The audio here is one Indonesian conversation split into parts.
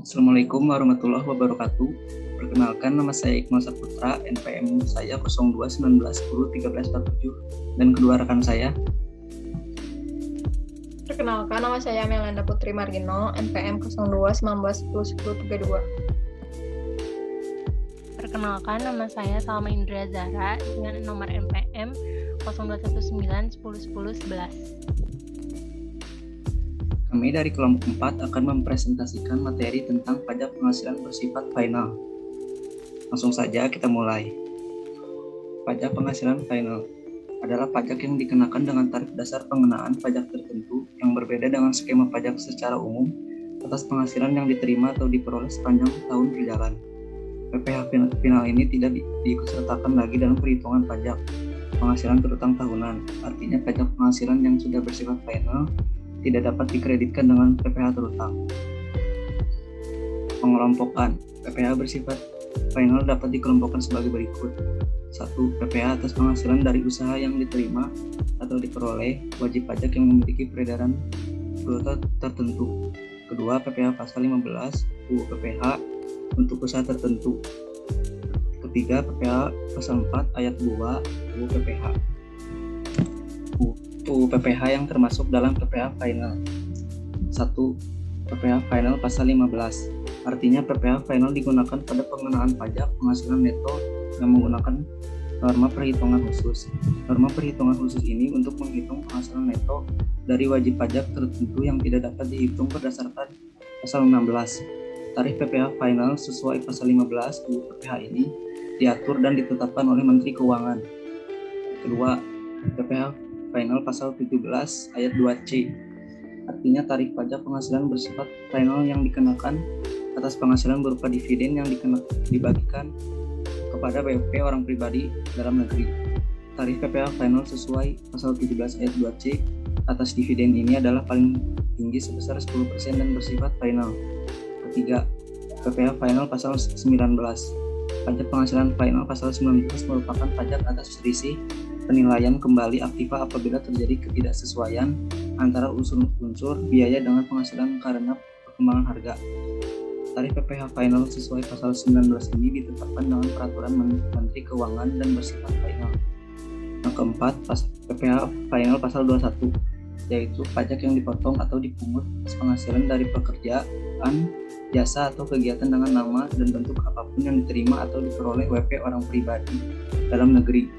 Assalamualaikum warahmatullahi wabarakatuh. Perkenalkan, nama saya Iqmal Saputra, NPM saya 0219101347, dan kedua rekan saya. Perkenalkan, nama saya Melanda Putri Margino, NPM 0219101032. Perkenalkan, nama saya Salma Indra Zahra dengan nomor NPM 0219101011. Kami dari kelompok 4 akan mempresentasikan materi tentang pajak penghasilan bersifat final. Langsung saja kita mulai. Pajak penghasilan final adalah pajak yang dikenakan dengan tarif dasar pengenaan pajak tertentu yang berbeda dengan skema pajak secara umum atas penghasilan yang diterima atau diperoleh sepanjang tahun berjalan. PPh final ini tidak diikutsertakan lagi dalam perhitungan pajak penghasilan terutang tahunan. Artinya pajak penghasilan yang sudah bersifat final tidak dapat dikreditkan dengan PPh terutang. Pengelompokan PPh bersifat final dapat dikelompokkan sebagai berikut. 1. PPh atas penghasilan dari usaha yang diterima atau diperoleh wajib pajak yang memiliki peredaran bruto tertentu. Kedua, PPh pasal 15 UU PPh untuk usaha tertentu. Ketiga, PPh pasal 4 ayat 2 UU PPh. UU PPh yang termasuk dalam PPh final. 1. PPh final pasal 15. Artinya PPh final digunakan pada pengenaan pajak penghasilan neto yang menggunakan norma perhitungan khusus. Norma perhitungan khusus ini untuk menghitung penghasilan neto dari wajib pajak tertentu yang tidak dapat dihitung berdasarkan pasal 16. Tarif PPh final sesuai pasal 15 UU PPh ini diatur dan ditetapkan oleh Menteri Keuangan. Kedua, PPh final pasal 17 ayat 2C. Artinya tarif pajak penghasilan bersifat final yang dikenakan atas penghasilan berupa dividen yang dibagikan kepada BUP orang pribadi dalam negeri. Tarif PPh final sesuai pasal 17 ayat 2C atas dividen ini adalah paling tinggi sebesar 10% dan bersifat final. Ketiga, PPh final pasal 19. Pajak penghasilan final pasal 19 merupakan pajak atas selisih penilaian kembali aktiva apabila terjadi ketidaksesuaian antara unsur biaya dengan penghasilan karena perkembangan harga. Tarif PPh final sesuai pasal 19 ini ditetapkan dengan peraturan Menteri Keuangan dan bersifat final. Yang keempat, PPh final pasal 21, yaitu pajak yang dipotong atau dipungut atas penghasilan dari pekerjaan, jasa atau kegiatan dengan nama dan bentuk apapun yang diterima atau diperoleh WP orang pribadi dalam negeri.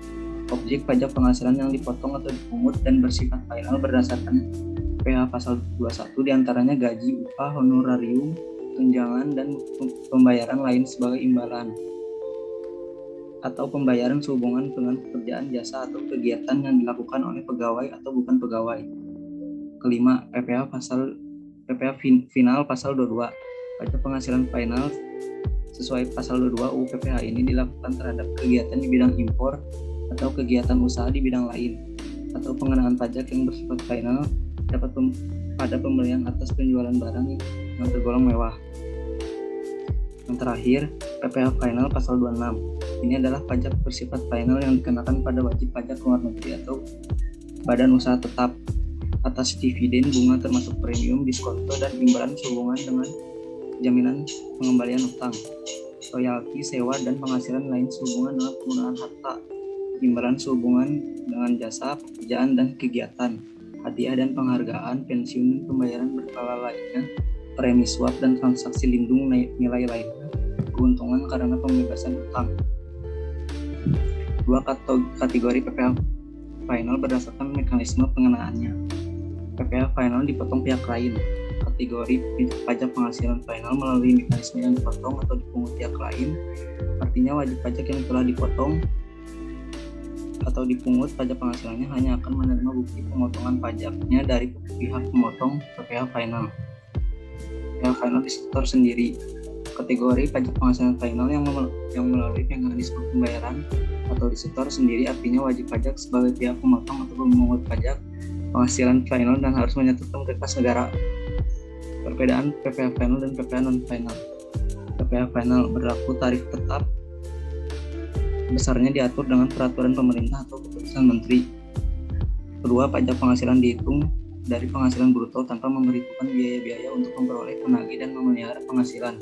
Objek pajak penghasilan yang dipotong atau dipungut dan bersifat final berdasarkan PPh pasal 21 diantaranya gaji, upah, honorarium, tunjangan, dan pembayaran lain sebagai imbalan atau pembayaran sehubungan dengan pekerjaan, jasa, atau kegiatan yang dilakukan oleh pegawai atau bukan pegawai. Kelima, PPh final pasal 22. Pajak penghasilan final sesuai pasal 22 UU PPh ini dilakukan terhadap kegiatan di bidang impor atau kegiatan usaha di bidang lain, atau pengenaan pajak yang bersifat final dapat pada pembelian atas penjualan barang yang tergolong mewah. Yang terakhir, PPh final pasal 26. Ini adalah pajak bersifat final yang dikenakan pada wajib pajak luar negeri atau badan usaha tetap atas dividen, bunga termasuk premium, diskonto, dan imbalan sehubungan dengan jaminan pengembalian utang, royalti, sewa, dan penghasilan lain sehubungan dengan penggunaan harta, imbalan sehubungan dengan jasa, pekerjaan, dan kegiatan, hadiah dan penghargaan, pensiun, dan pembayaran berkala lainnya, premi swap, dan transaksi lindung nilai lainnya, keuntungan karena pembebasan utang. Dua kategori PPh final berdasarkan mekanisme pengenaannya. PPh final dipotong pihak lain. Kategori pajak penghasilan final melalui mekanisme yang dipotong atau dipungut pihak lain. Artinya wajib pajak yang telah dipotong atau dipungut pajak penghasilannya hanya akan menerima bukti pemotongan pajaknya dari pihak pemotong PPh final. PPh final disetor sendiri. Kategori pajak penghasilan final yang melalui mekanisme pembayaran atau disetor sendiri, artinya wajib pajak sebagai pihak pemotong atau pemungut pajak penghasilan final dan harus menyertakan berkas negara. Perbedaan PPh final dan PPh non final. PPh final berlaku tarif tetap, besarnya diatur dengan peraturan pemerintah atau keputusan menteri. Kedua, pajak penghasilan dihitung dari penghasilan bruto tanpa memperhitungkan biaya-biaya untuk memperoleh, menagih, dan memelihara penghasilan.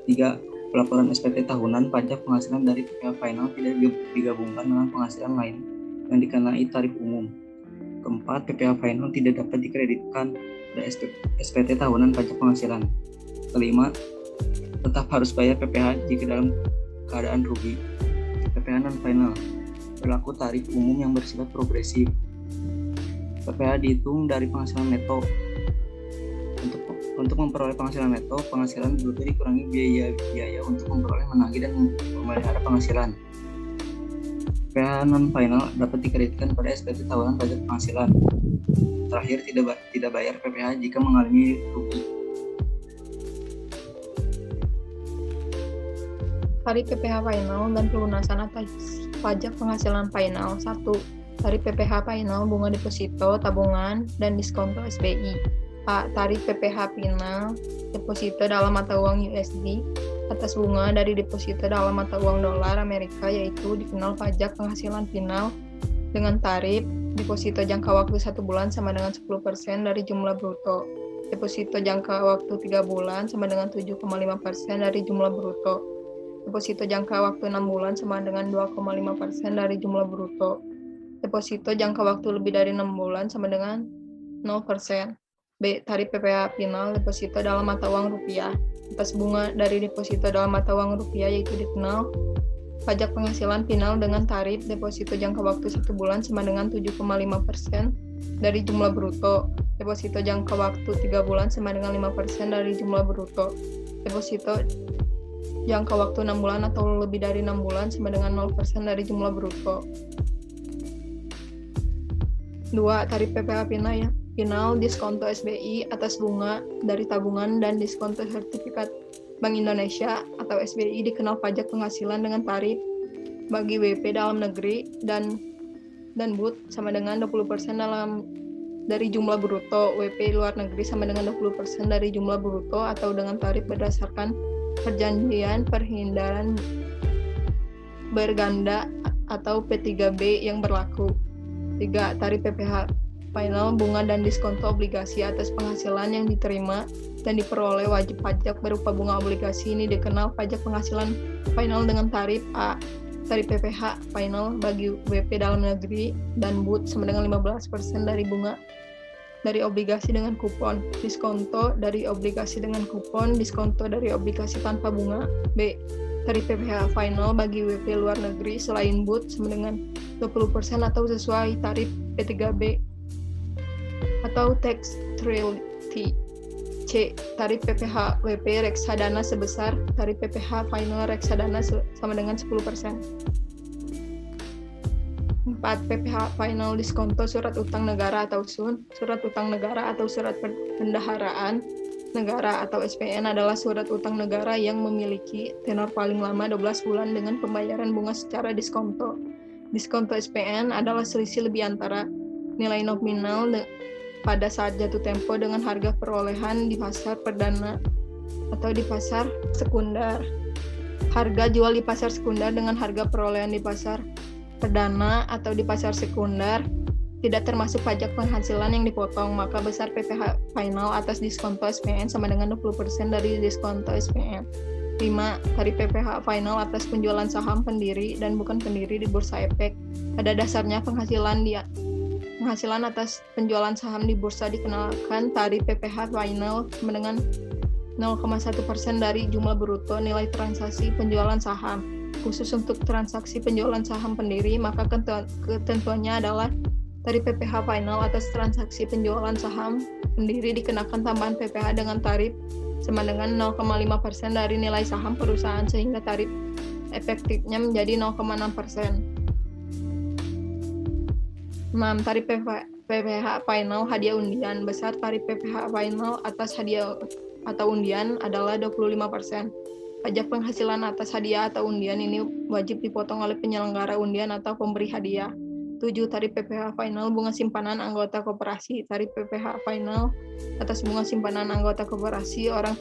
3. Pelaporan SPT tahunan pajak penghasilan dari PPh final tidak digabungkan dengan penghasilan lain yang dikenai tarif umum. Keempat, PPh final tidak dapat dikreditkan pada SPT tahunan pajak penghasilan. Kelima, tetap harus bayar PPh jika dalam keadaan rugi. PPh non-final berlaku tarif umum yang bersifat progresif. PPh dihitung dari penghasilan neto. Untuk memperoleh penghasilan neto, penghasilan bruto dikurangi biaya untuk memperoleh, menagih, dan memelihara penghasilan. PPh non-final dapat dikreditkan pada SPT tahunan pajak penghasilan. Terakhir, tidak bayar PPh jika mengalami rugi. Tarif PPh final dan pelunasan atas pajak penghasilan final. 1. Tarif PPh final bunga deposito, tabungan, dan diskonto SBI. A. Tarif PPh final deposito dalam mata uang USD atas bunga dari deposito dalam mata uang dolar Amerika, yaitu dikenal pajak penghasilan final dengan tarif deposito jangka waktu 1 bulan sama dengan 10% dari jumlah bruto. Deposito jangka waktu 3 bulan sama dengan 7,5% dari jumlah bruto. Deposito jangka waktu 6 bulan sama dengan 2,5% dari jumlah bruto. Deposito jangka waktu lebih dari 6 bulan sama dengan 0%. B. Tarif PPh final deposito dalam mata uang rupiah atas bunga dari deposito dalam mata uang rupiah, yaitu dikenal pajak penghasilan final dengan tarif deposito jangka waktu 1 bulan sama dengan 7,5% dari jumlah bruto. Deposito jangka waktu 3 bulan sama dengan 5% dari jumlah bruto. Deposito jangka waktu 6 bulan atau lebih dari 6 bulan sama dengan 0% dari jumlah bruto. 2. Tarif PPh final diskonto SBI atas bunga dari tabungan dan diskonto sertifikat Bank Indonesia atau SBI dikenal pajak penghasilan dengan tarif bagi WP dalam negeri dan BUT sama dengan 20% dari jumlah bruto. WP luar negeri sama dengan 20% dari jumlah bruto atau dengan tarif berdasarkan perjanjian perhindaran berganda atau P3B yang berlaku. 3. Tarif PPh final bunga dan diskonto obligasi atas penghasilan yang diterima dan diperoleh wajib pajak berupa bunga obligasi. Ini dikenal pajak penghasilan final dengan tarif A. Tarif PPh final bagi WP dalam negeri dan BUT sama dengan 15% dari bunga dari obligasi dengan kupon. Diskonto dari obligasi dengan kupon, diskonto dari obligasi tanpa bunga. B. Tarif PPh final bagi WP luar negeri selain BUT sama dengan 20% atau sesuai tarif P3B atau tax royalty. C. Tarif PPh WP reksadana sebesar tarif PPh final reksadana sama dengan 10%. 4. PPh final diskonto surat utang negara atau SUN. Surat utang negara atau surat bendaharaan negara atau SPN adalah surat utang negara yang memiliki tenor paling lama 12 bulan dengan pembayaran bunga secara diskonto. Diskonto SPN adalah selisih lebih antara nilai nominal pada saat jatuh tempo dengan harga perolehan di pasar perdana atau di pasar sekunder. Harga jual di pasar sekunder dengan harga perolehan di pasar perdana atau di pasar sekunder tidak termasuk pajak penghasilan yang dipotong, maka besar PPh final atas diskonto SPN sama dengan 20% dari diskonto SPN. 5. Tarif PPh final atas penjualan saham pendiri dan bukan pendiri di Bursa Efek. Pada dasarnya penghasilan atas penjualan saham di bursa dikenakan tarif PPh final dengan 0,1% dari jumlah bruto nilai transaksi penjualan saham. Khusus untuk transaksi penjualan saham pendiri, maka ketentuannya adalah tarif PPh final atas transaksi penjualan saham pendiri dikenakan tambahan PPh dengan tarif sama dengan 0,5% dari nilai saham perusahaan sehingga tarif efektifnya menjadi 0,6%. 6. Tarif PPh final hadiah undian. Besar tarif PPh final atas hadiah atau undian adalah 25%. Pajak penghasilan atas hadiah atau undian ini wajib dipotong oleh penyelenggara undian atau pemberi hadiah. 7. Tarif PPh final bunga simpanan anggota koperasi. Tarif PPh final atas bunga simpanan anggota koperasi orang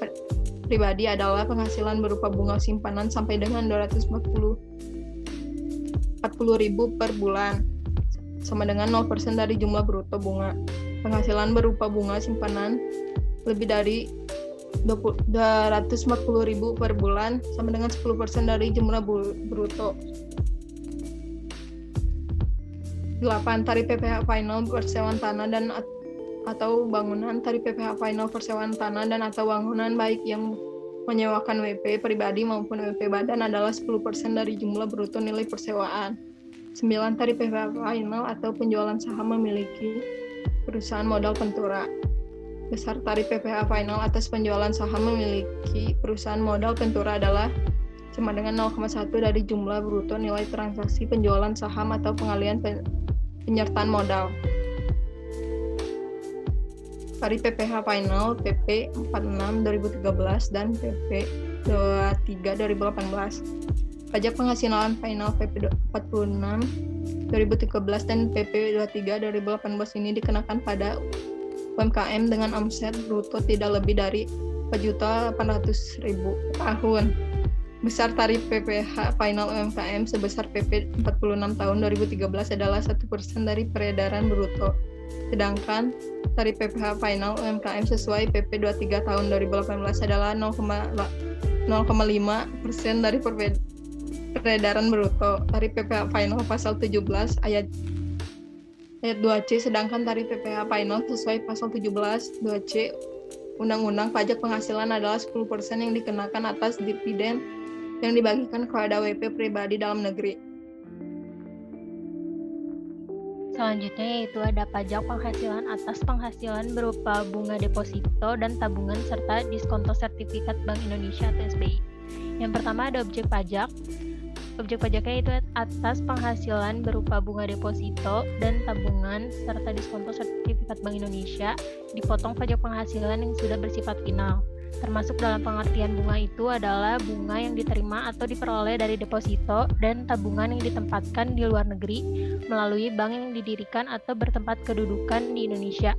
pribadi adalah penghasilan berupa bunga simpanan sampai dengan 240.000 per bulan, sama dengan 0% dari jumlah bruto bunga. Penghasilan berupa bunga simpanan lebih dari 240.000 per bulan sama dengan 10% dari jumlah bruto. 8. Tarif PPh final persewaan tanah dan atau bangunan. Tarif PPh final persewaan tanah dan atau bangunan baik yang menyewakan WP pribadi maupun WP badan adalah 10% dari jumlah bruto nilai persewaan. 9. Tarif PPh final atau penjualan saham memiliki perusahaan modal pentura. Besar tarif PPh final atas penjualan saham memiliki perusahaan modal pentura adalah sama dengan 0,1 dari jumlah bruto nilai transaksi penjualan saham atau pengalihan penyertaan modal. Tarif PPh final PP 46 2013 dan PP 23 2018. Pajak penghasilan final PP 46 2013 dan PP 23 2018 ini dikenakan pada UMKM dengan omset bruto tidak lebih dari 4.800.000 per tahun. Besar tarif PPh final UMKM sebesar PP 46 tahun 2013 adalah 1% dari peredaran bruto. Sedangkan tarif PPh final UMKM sesuai PP 23 tahun 2018 adalah 0,5% dari peredaran bruto. Tarif PPh final pasal 17 ayat 2C, sedangkan tarif PPh final sesuai pasal 17 2C Undang-Undang Pajak Penghasilan adalah 10% yang dikenakan atas dividen yang dibagikan kepada WP pribadi dalam negeri. Selanjutnya yaitu ada pajak penghasilan atas penghasilan berupa bunga deposito dan tabungan serta diskonto sertifikat Bank Indonesia atau SBI. Yang pertama ada objek pajak. Objek pajaknya itu atas penghasilan berupa bunga deposito dan tabungan serta diskonto sertifikat Bank Indonesia dipotong pajak penghasilan yang sudah bersifat final. Termasuk dalam pengertian bunga itu adalah bunga yang diterima atau diperoleh dari deposito dan tabungan yang ditempatkan di luar negeri melalui bank yang didirikan atau bertempat kedudukan di Indonesia.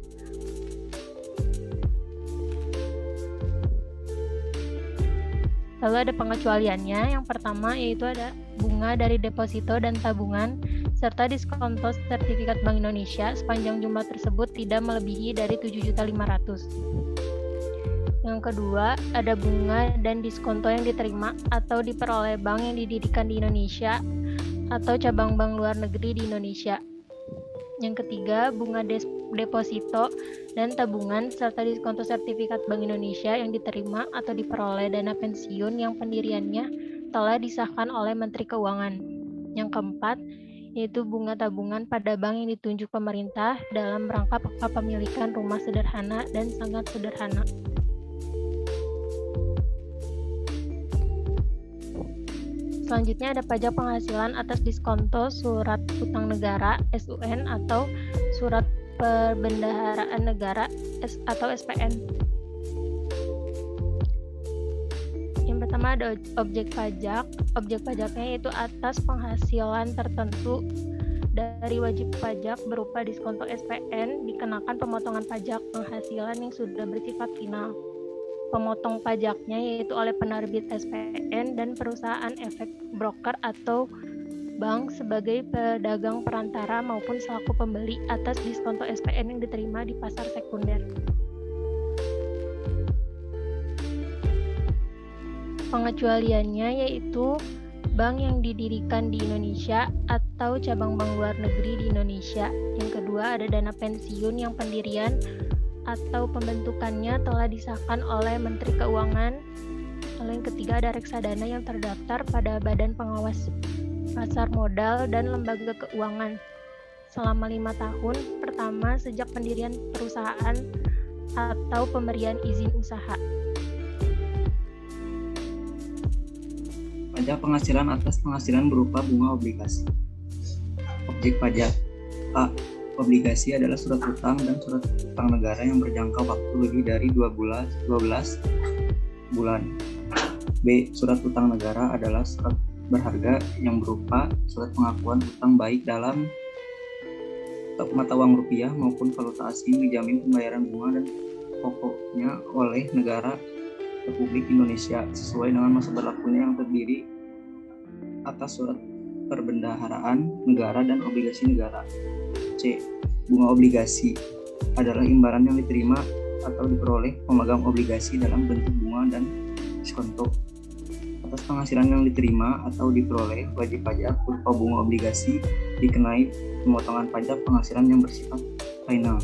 Lalu ada pengecualiannya. Yang pertama yaitu ada bunga dari deposito dan tabungan serta diskonto sertifikat Bank Indonesia sepanjang jumlah tersebut tidak melebihi dari 7.500.000. Yang kedua, ada bunga dan diskonto yang diterima atau diperoleh bank yang didirikan di Indonesia atau cabang bank luar negeri di Indonesia. Yang ketiga, bunga deposito dan tabungan serta diskonto sertifikat Bank Indonesia yang diterima atau diperoleh dana pensiun yang pendiriannya telah disahkan oleh Menteri Keuangan. Yang keempat, yaitu bunga tabungan pada bank yang ditunjuk pemerintah dalam rangka kepemilikan rumah sederhana dan sangat sederhana. Selanjutnya ada pajak penghasilan atas diskonto surat utang negara (SUN) atau surat perbendaharaan negara atau SPN. Yang pertama ada objek pajak. Objek pajaknya yaitu atas penghasilan tertentu dari wajib pajak berupa diskonto SPN dikenakan pemotongan pajak penghasilan yang sudah bersifat final. Pemotong pajaknya yaitu oleh penerbit SPN dan perusahaan efek broker atau bank sebagai pedagang perantara maupun selaku pembeli atas diskonto SPN yang diterima di pasar sekunder. Pengecualiannya yaitu bank yang didirikan di Indonesia atau cabang bank luar negeri di Indonesia. Yang kedua ada dana pensiun yang pendirian atau pembentukannya telah disahkan oleh Menteri Keuangan. Lalu yang ketiga ada reksadana yang terdaftar pada Badan Pengawas Pasar Modal dan Lembaga Keuangan selama 5 tahun pertama sejak pendirian perusahaan atau pemberian izin usaha. Pajak penghasilan atas penghasilan berupa bunga obligasi. Objek pajak A. Obligasi adalah surat utang dan surat utang negara yang berjangka waktu lebih dari 12 bulan. B. Surat utang negara adalah surat berharga yang berupa surat pengakuan utang baik dalam mata uang rupiah maupun valuta asing dijamin pembayaran bunga dan pokoknya oleh negara Republik Indonesia sesuai dengan masa berlakunya yang terdiri atas surat perbendaharaan negara dan obligasi negara. C. Bunga obligasi adalah imbalan yang diterima atau diperoleh pemegang obligasi dalam bentuk bunga dan diskonto. Atas penghasilan yang diterima atau diperoleh, wajib pajak berupa bunga obligasi dikenai pemotongan pajak penghasilan yang bersifat final.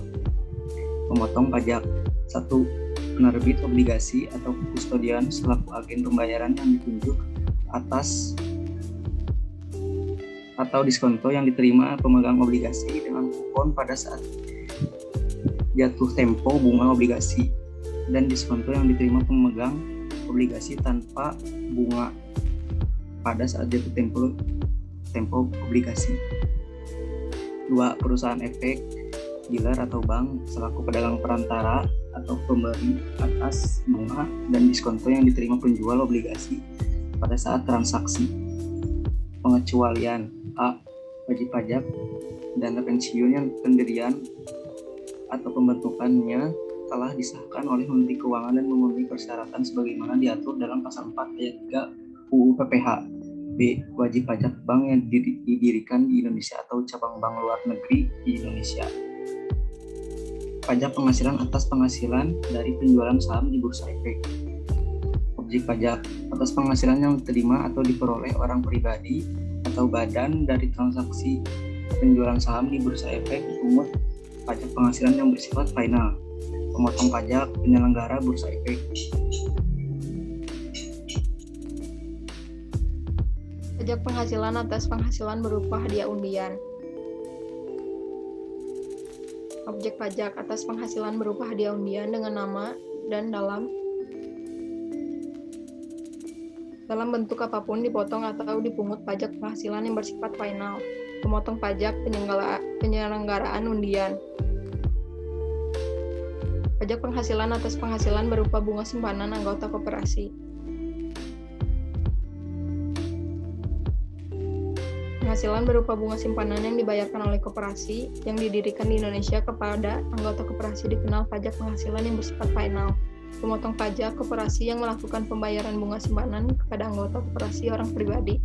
Pemotong pajak 1. Penerbit obligasi atau kustodian selaku agen pembayaran yang ditunjuk atas atau diskonto yang diterima pemegang obligasi dengan kupon pada saat jatuh tempo bunga obligasi, dan diskonto yang diterima pemegang obligasi tanpa bunga pada saat jatuh tempo obligasi. 2. Perusahaan efek, dealer atau bank selaku pedagang perantara atau pemberi atas bunga dan diskonto yang diterima penjual obligasi pada saat transaksi. Pengecualian: A. Wajib pajak dana pensiun yang pendirian atau pembentukannya telah disahkan oleh Menteri Keuangan dan memenuhi persyaratan sebagaimana diatur dalam pasal 4 ayat 3 UU PPH. B. Wajib pajak bank yang didirikan di Indonesia atau cabang bank luar negeri di Indonesia. Pajak penghasilan atas penghasilan dari penjualan saham di Bursa Efek. Objek pajak atas penghasilan yang diterima atau diperoleh orang pribadi atau badan dari transaksi penjualan saham di Bursa Efek dipungut pajak penghasilan yang bersifat final. Pemotong pajak penyelenggara Bursa Efek. Pajak penghasilan atas penghasilan berupa hadiah undian. Objek pajak atas penghasilan berupa hadiah undian dengan nama dan dalam bentuk apapun dipotong atau dipungut pajak penghasilan yang bersifat final. Pemotong pajak penyelenggaraan undian. Pajak penghasilan atas penghasilan berupa bunga simpanan anggota koperasi. Penghasilan berupa bunga simpanan yang dibayarkan oleh koperasi yang didirikan di Indonesia kepada anggota koperasi dikenal pajak penghasilan yang bersifat final. Pemotong pajak koperasi yang melakukan pembayaran bunga simpanan kepada anggota koperasi orang pribadi.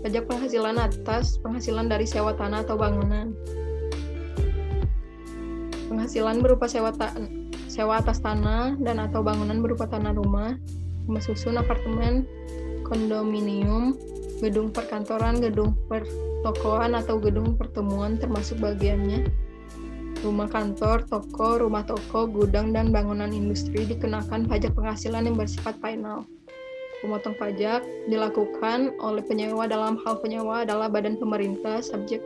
Pajak penghasilan atas penghasilan dari sewa tanah atau bangunan. Penghasilan berupa sewa atas tanah dan atau bangunan berupa tanah rumah susun, apartemen, kondominium, gedung perkantoran, gedung pertokoan atau gedung pertemuan termasuk bagiannya, rumah kantor, toko, rumah toko, gudang, dan bangunan industri dikenakan pajak penghasilan yang bersifat final. Pemotong pajak dilakukan oleh penyewa. Dalam hal penyewa adalah badan pemerintah, subjek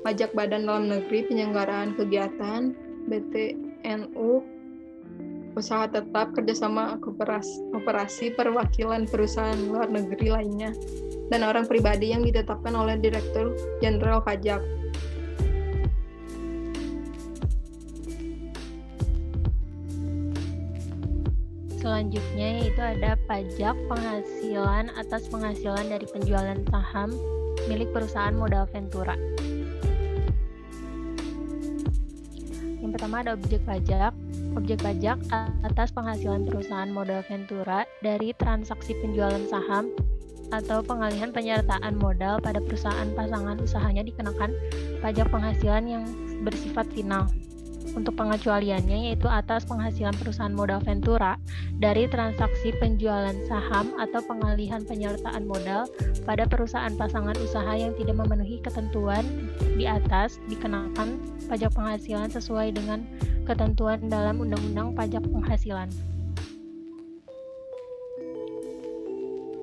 pajak badan dalam negeri, penyelenggaraan kegiatan, BTNU, usaha tetap, kerjasama koperasi, perwakilan perusahaan luar negeri lainnya, dan orang pribadi yang ditetapkan oleh Direktur Jenderal Pajak. Selanjutnya yaitu ada pajak penghasilan atas penghasilan dari penjualan saham milik perusahaan modal Ventura. Yang pertama ada objek pajak. Objek pajak atas penghasilan perusahaan modal Ventura dari transaksi penjualan saham atau pengalihan penyertaan modal pada perusahaan pasangan usahanya dikenakan pajak penghasilan yang bersifat final. Untuk pengecualiannya yaitu atas penghasilan perusahaan modal Ventura dari transaksi penjualan saham atau pengalihan penyertaan modal pada perusahaan pasangan usaha yang tidak memenuhi ketentuan di atas dikenakan pajak penghasilan sesuai dengan ketentuan dalam Undang-Undang Pajak Penghasilan.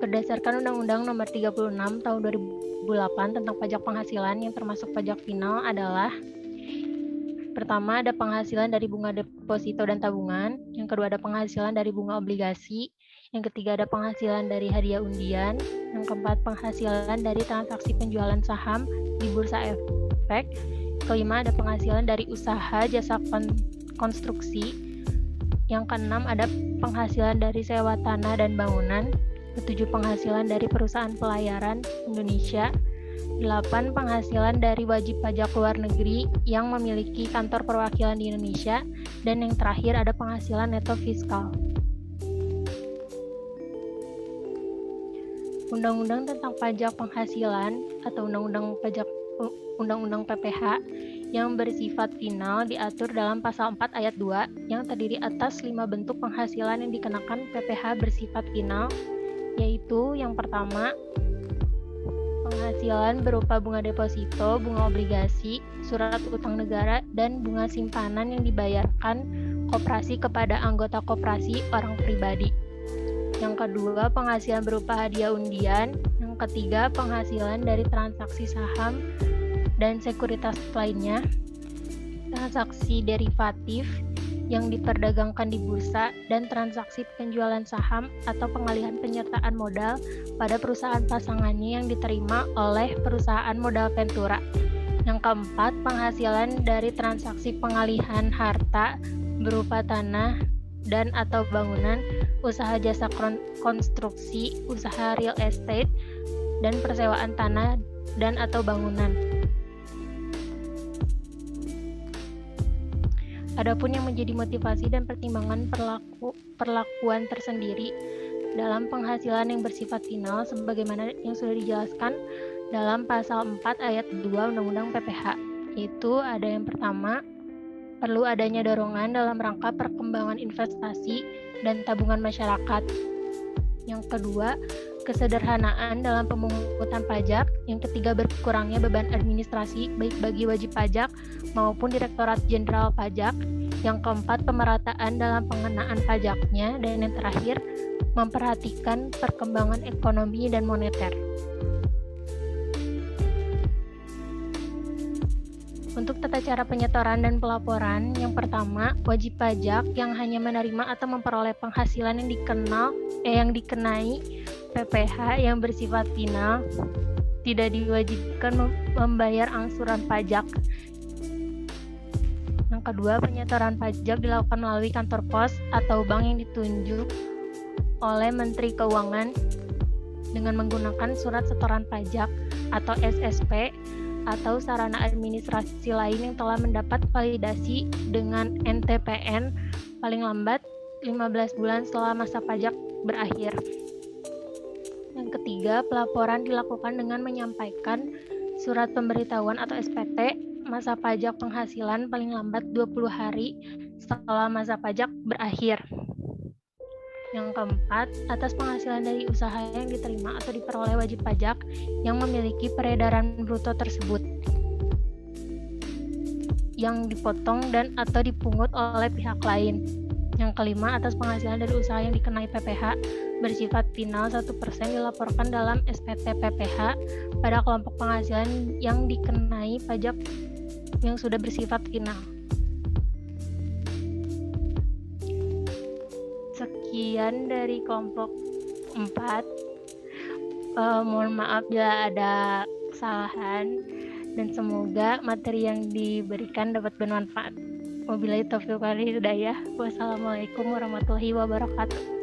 Berdasarkan Undang-Undang Nomor 36 Tahun 2008 tentang pajak penghasilan yang termasuk pajak final adalah: pertama, ada penghasilan dari bunga deposito dan tabungan. Yang kedua, ada penghasilan dari bunga obligasi. Yang ketiga, ada penghasilan dari hadiah undian. Yang keempat, penghasilan dari transaksi penjualan saham di Bursa Efek. Kelima, ada penghasilan dari usaha jasa konstruksi. Yang keenam, ada penghasilan dari sewa tanah dan bangunan. Ketujuh, penghasilan dari perusahaan pelayaran Indonesia. 8. Penghasilan dari wajib pajak luar negeri yang memiliki kantor perwakilan di Indonesia. Dan yang terakhir ada penghasilan neto fiskal. Undang-Undang tentang Pajak Penghasilan atau Undang-Undang PPH yang bersifat final diatur dalam pasal 4 ayat 2 yang terdiri atas 5 bentuk penghasilan yang dikenakan PPH bersifat final, yaitu yang pertama, penghasilan berupa bunga deposito, bunga obligasi, surat utang negara, dan bunga simpanan yang dibayarkan koperasi kepada anggota koperasi orang pribadi. Yang kedua, penghasilan berupa hadiah undian. Yang ketiga, penghasilan dari transaksi saham dan sekuritas lainnya, transaksi derivatif yang diperdagangkan di bursa, dan transaksi penjualan saham atau pengalihan penyertaan modal pada perusahaan pasangannya yang diterima oleh perusahaan modal Ventura. Yang keempat, penghasilan dari transaksi pengalihan harta berupa tanah dan atau bangunan, usaha jasa konstruksi, usaha real estate, dan persewaan tanah dan atau bangunan. Adapun yang menjadi motivasi dan pertimbangan perlakuan tersendiri dalam penghasilan yang bersifat final sebagaimana yang sudah dijelaskan dalam pasal 4 ayat 2 Undang-Undang PPH, yaitu ada yang pertama, perlu adanya dorongan dalam rangka perkembangan investasi dan tabungan masyarakat. Yang kedua, kesederhanaan dalam pemungutan pajak. Yang ketiga, berkurangnya beban administrasi baik bagi wajib pajak maupun Direktorat Jenderal Pajak. Yang keempat, pemerataan dalam pengenaan pajaknya. Dan yang terakhir, memperhatikan perkembangan ekonomi dan moneter. Untuk tata cara penyetoran dan pelaporan, yang pertama, wajib pajak yang hanya menerima atau memperoleh penghasilan yang dikenai PPH yang bersifat final tidak diwajibkan membayar angsuran pajak. Yang kedua, penyetoran pajak dilakukan melalui kantor pos atau bank yang ditunjuk oleh Menteri Keuangan dengan menggunakan surat setoran pajak atau SSP atau sarana administrasi lain yang telah mendapat validasi dengan NTPN paling lambat 15 bulan setelah masa pajak berakhir. Yang ketiga, pelaporan dilakukan dengan menyampaikan surat pemberitahuan atau SPT masa pajak penghasilan paling lambat 20 hari setelah masa pajak berakhir. Yang keempat, atas penghasilan dari usaha yang diterima atau diperoleh wajib pajak yang memiliki peredaran bruto tersebut yang dipotong dan atau dipungut oleh pihak lain. Yang kelima, atas penghasilan dari usaha yang dikenai PPH bersifat final 1% dilaporkan dalam SPT PPH pada kelompok penghasilan yang dikenai pajak yang sudah bersifat final. Sekian dari kelompok 4. Mohon maaf bila ada kesalahan dan semoga materi yang diberikan dapat bermanfaat. Wabillahi taufiq wal hidayah. Wassalamualaikum warahmatullahi wabarakatuh.